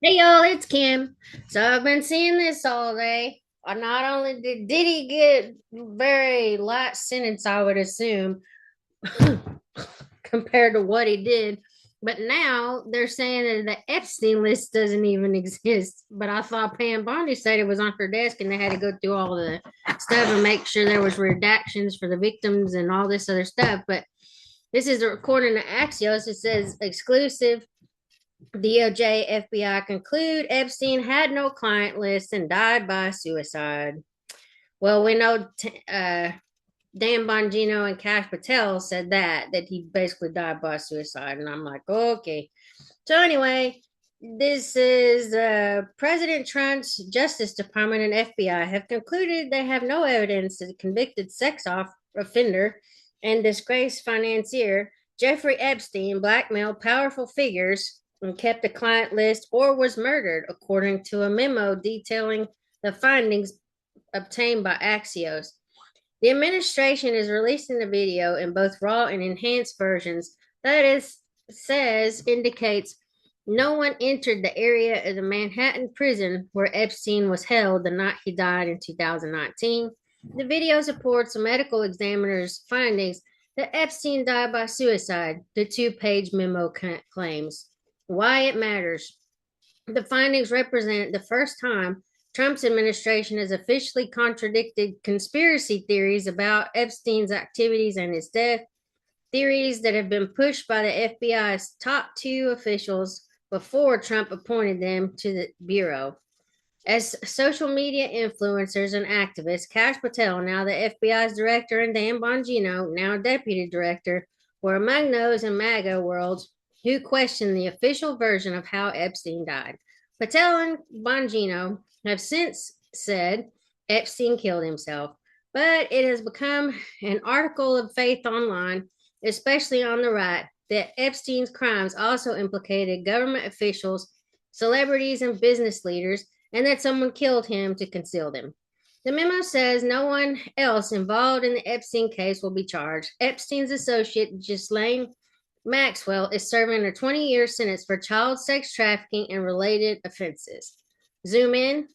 Hey y'all, it's Kim. So I've been seeing this all day. Not only did he get very light sentence, I would assume, compared to what he did, but now they're saying that the Epstein list doesn't even exist. But I thought Pam Bondi said it was on her desk, and they had to go through all the stuff and make sure there was redactions for the victims and all this other stuff. But this is according to Axios. It says exclusive. DOJ, FBI conclude Epstein had no client list and died by suicide. Well, we know Dan Bongino and Cash Patel said that he basically died by suicide, and I'm like, okay. So anyway, this is President Trump's Justice Department and FBI have concluded they have no evidence that the convicted offender and disgraced financier Jeffrey Epstein blackmailed powerful figures and kept a client list or was murdered, according to a memo detailing the findings obtained by Axios. The administration is releasing the video in both raw and enhanced versions. That is, says indicates no one entered the area of the Manhattan prison where Epstein was held the night he died in 2019. The video supports a medical examiner's findings that Epstein died by suicide, the two-page memo claims. Why it matters. The findings represent the first time Trump's administration has officially contradicted conspiracy theories about Epstein's activities and his death, theories that have been pushed by the FBI's top two officials before Trump appointed them to the Bureau. As social media influencers and activists, Kash Patel, now the FBI's director, and Dan Bongino, now deputy director, were among those in MAGA worlds who questioned the official version of how Epstein died. Patel and Bongino have since said Epstein killed himself, but it has become an article of faith online, especially on the right, that Epstein's crimes also implicated government officials, celebrities, and business leaders, and that someone killed him to conceal them. The memo says no one else involved in the Epstein case will be charged. Epstein's associate, Ghislane Maxwell, is serving a 20-year sentence for child sex trafficking and related offenses. Zoom in.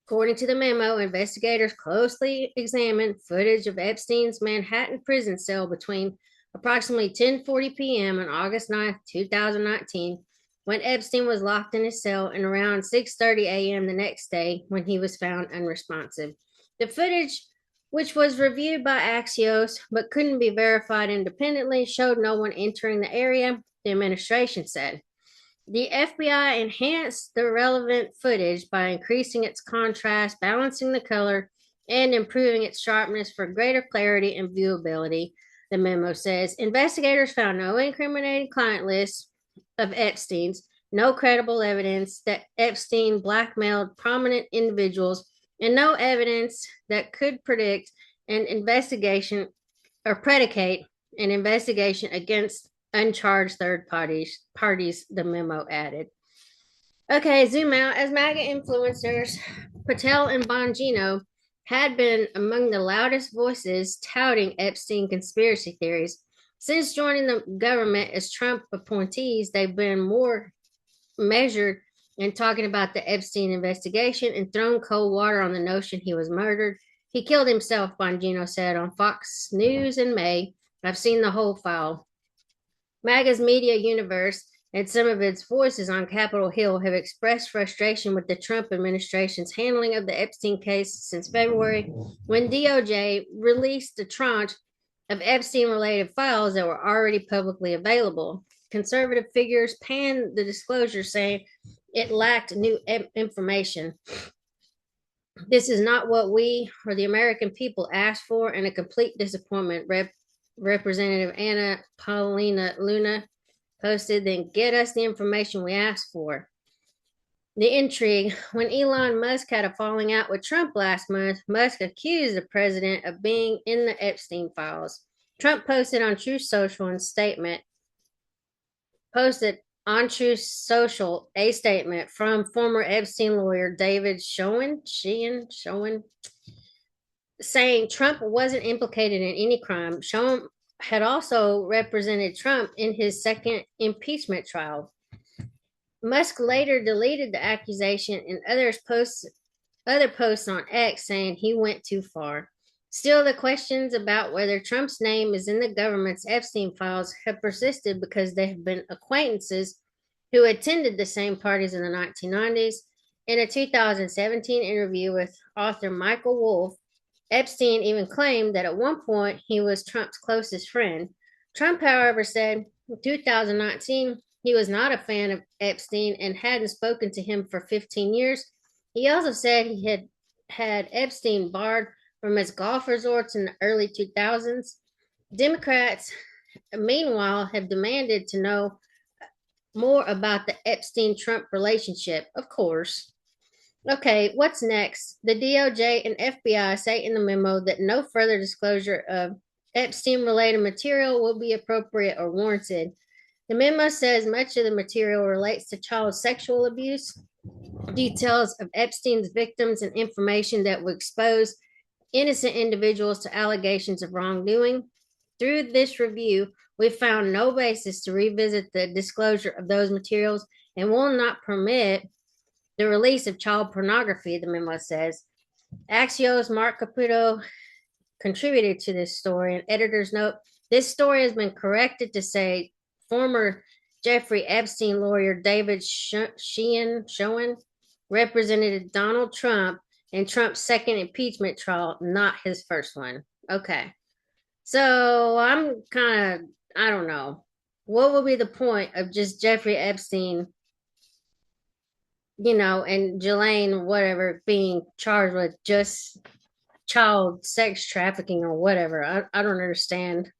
According to the memo, investigators closely examined footage of Epstein's Manhattan prison cell between approximately 10:40 p.m. on August 9th, 2019, when Epstein was locked in his cell, and around 6:30 a.m. the next day when he was found unresponsive. The footage, which was reviewed by Axios but couldn't be verified independently, showed no one entering the area, the administration said. The FBI enhanced the relevant footage by increasing its contrast, balancing the color, and improving its sharpness for greater clarity and viewability. The memo says investigators found no incriminating client lists of Epstein's, no credible evidence that Epstein blackmailed prominent individuals, and no evidence that could predict an investigation or predicate an investigation against uncharged third parties, the memo added. Okay, zoom out. As MAGA influencers, Patel and Bongino had been among the loudest voices touting Epstein conspiracy theories. Since joining the government as Trump appointees, they've been more measured in talking about the Epstein investigation and thrown cold water on the notion he was murdered. He killed himself, Bongino said on Fox News in May. I've seen the whole file. MAGA's media universe and some of its voices on Capitol Hill have expressed frustration with the Trump administration's handling of the Epstein case since February, when DOJ released a tranche of Epstein related files that were already publicly available. Conservative figures panned the disclosure, saying it lacked new information. This is not what we or the American people asked for, and a complete disappointment, Representative Anna Paulina Luna posted. Then get us the information we asked for. The intrigue. When Elon Musk had a falling out with Trump last month, Musk accused the president of being in the Epstein files. Trump posted on Truth Social a statement a statement from former Epstein lawyer David Schoen, saying Trump wasn't implicated in any crime. Schoen had also represented Trump in his second impeachment trial. Musk later deleted the accusation and other posts on X saying he went too far. Still, the questions about whether Trump's name is in the government's Epstein files have persisted because they have been acquaintances who attended the same parties in the 1990s. In a 2017 interview with author Michael Wolff, Epstein even claimed that at one point he was Trump's closest friend. Trump, however, said in 2019 he was not a fan of Epstein and hadn't spoken to him for 15 years. He also said he had Epstein barred from his golf resorts in the early 2000s. Democrats, meanwhile, have demanded to know more about the Epstein Trump relationship, of course. Okay, what's next? The DOJ and FBI say in the memo that no further disclosure of Epstein related material will be appropriate or warranted. The memo says much of the material relates to child sexual abuse, details of Epstein's victims, and information that would expose innocent individuals to allegations of wrongdoing. Through this review, we found no basis to revisit the disclosure of those materials and will not permit the release of child pornography, the memo says. Axios' Mark Caputo contributed to this story. An editor's note: this story has been corrected to say former Jeffrey Epstein lawyer David Schoen represented Donald Trump in Trump's second impeachment trial, not his first one. Okay. So I'm kind of, I don't know. What would be the point of just Jeffrey Epstein, and Ghislane, whatever, being charged with just child sex trafficking or whatever? I don't understand.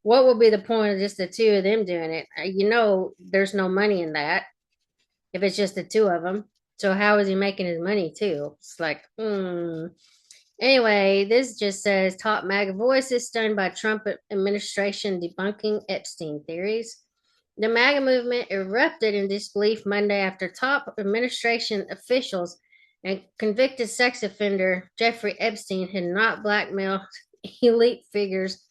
What would be the point of just the two of them doing it? There's no money in that if it's just the two of them. So how is he making his money too? It's like, Anyway, this just says top MAGA voices stunned by Trump administration debunking Epstein theories. The MAGA movement erupted in disbelief Monday after top administration officials and convicted sex offender Jeffrey Epstein had not blackmailed elite figures,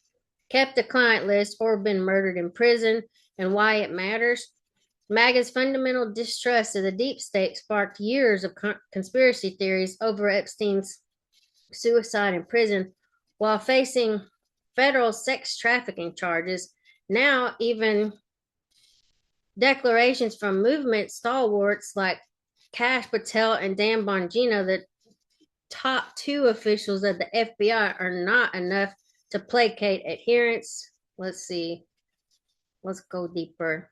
kept a client list, or been murdered in prison, and why it matters. MAGA's fundamental distrust of the deep state sparked years of conspiracy theories over Epstein's suicide in prison while facing federal sex trafficking charges. Now, even declarations from movement stalwarts like Kash Patel and Dan Bongino, the top two officials of the FBI, are not enough to placate adherents. Let's see. Let's go deeper.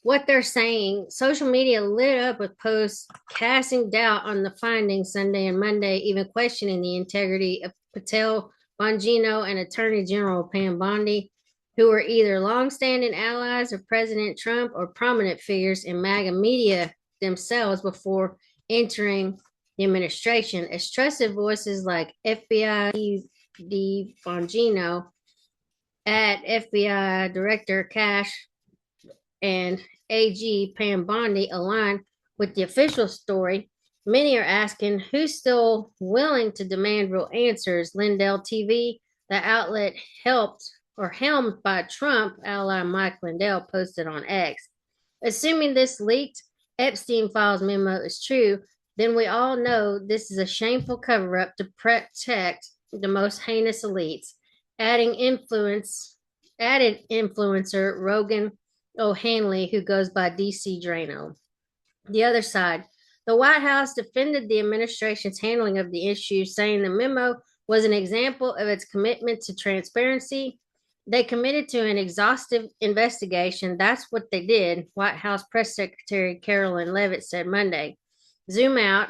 What they're saying, social media lit up with posts casting doubt on the findings Sunday and Monday, even questioning the integrity of Patel, Bongino, and Attorney General Pam Bondi, who were either longstanding allies of President Trump or prominent figures in MAGA media themselves before entering the administration. As trusted voices like FBI Bongino, at FBI Director Kash, and AG Pam Bondi align with the official story, many are asking who's still willing to demand real answers. Lindell TV, the outlet helmed by Trump ally Mike Lindell, posted on X. Assuming this leaked Epstein Files memo is true, then we all know this is a shameful cover-up to protect the most heinous elites. Added influencer Rogan O'Hanley, who goes by DC Drano. The other side, the White House defended the administration's handling of the issue, saying the memo was an example of its commitment to transparency. They committed to an exhaustive investigation. That's what they did, White House Press Secretary Carolyn Leavitt said Monday. Zoom out.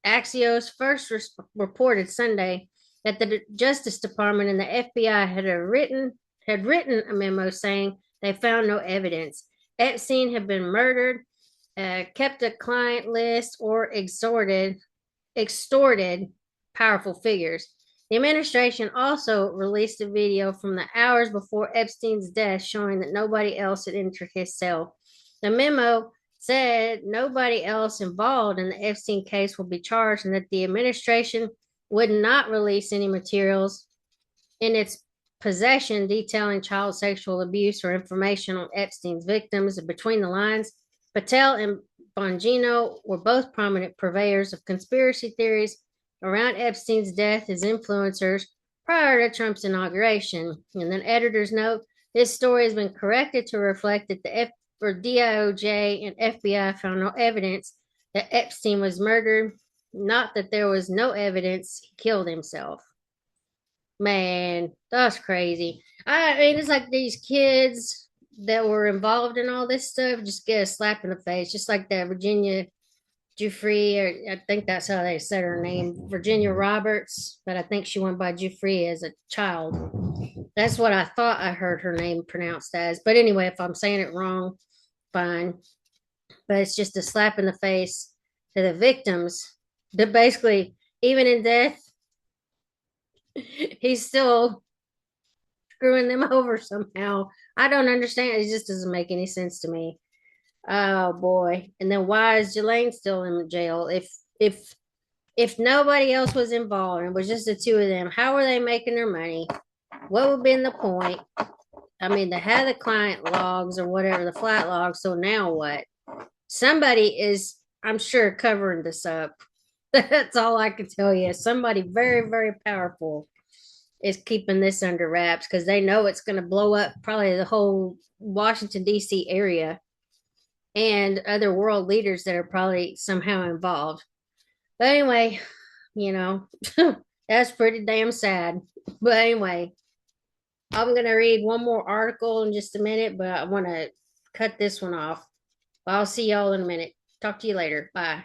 Axios first reported Sunday that the Justice Department and the FBI had written a memo saying they found no evidence. Epstein had been murdered, kept a client list, or extorted powerful figures. The administration also released a video from the hours before Epstein's death showing that nobody else had entered his cell. The memo said nobody else involved in the Epstein case will be charged and that the administration would not release any materials in its possession detailing child sexual abuse or information on Epstein's victims. Between the lines, Patel and Bongino were both prominent purveyors of conspiracy theories around Epstein's death as influencers prior to Trump's inauguration. And then editors note this story has been corrected to reflect that the DOJ and FBI found no evidence that Epstein was murdered, not that there was no evidence he killed himself. Man, that's crazy. I mean, it's like these kids that were involved in all this stuff just get a slap in the face, just like that Virginia Jeffrey, or I think that's how they said her name, Virginia Roberts, but I think she went by Jeffrey as a child. That's what I thought I heard her name pronounced as. But anyway, if I'm saying it wrong, fine. But it's just a slap in the face to the victims. But basically, even in death, he's still screwing them over somehow. I don't understand. It just doesn't make any sense to me. Oh boy. And then why is Ghislaine still in jail? If nobody else was involved and it was just the two of them, how were they making their money? What would have been the point? I mean, they had the client logs or whatever, the flat logs. So now what? Somebody is, I'm sure, covering this up. That's all I can tell you. Somebody very, very powerful is keeping this under wraps because they know it's going to blow up probably the whole Washington, D.C. area and other world leaders that are probably somehow involved. But anyway, you know, that's pretty damn sad. But anyway, I'm going to read one more article in just a minute, but I want to cut this one off. I'll see y'all in a minute. Talk to you later. Bye.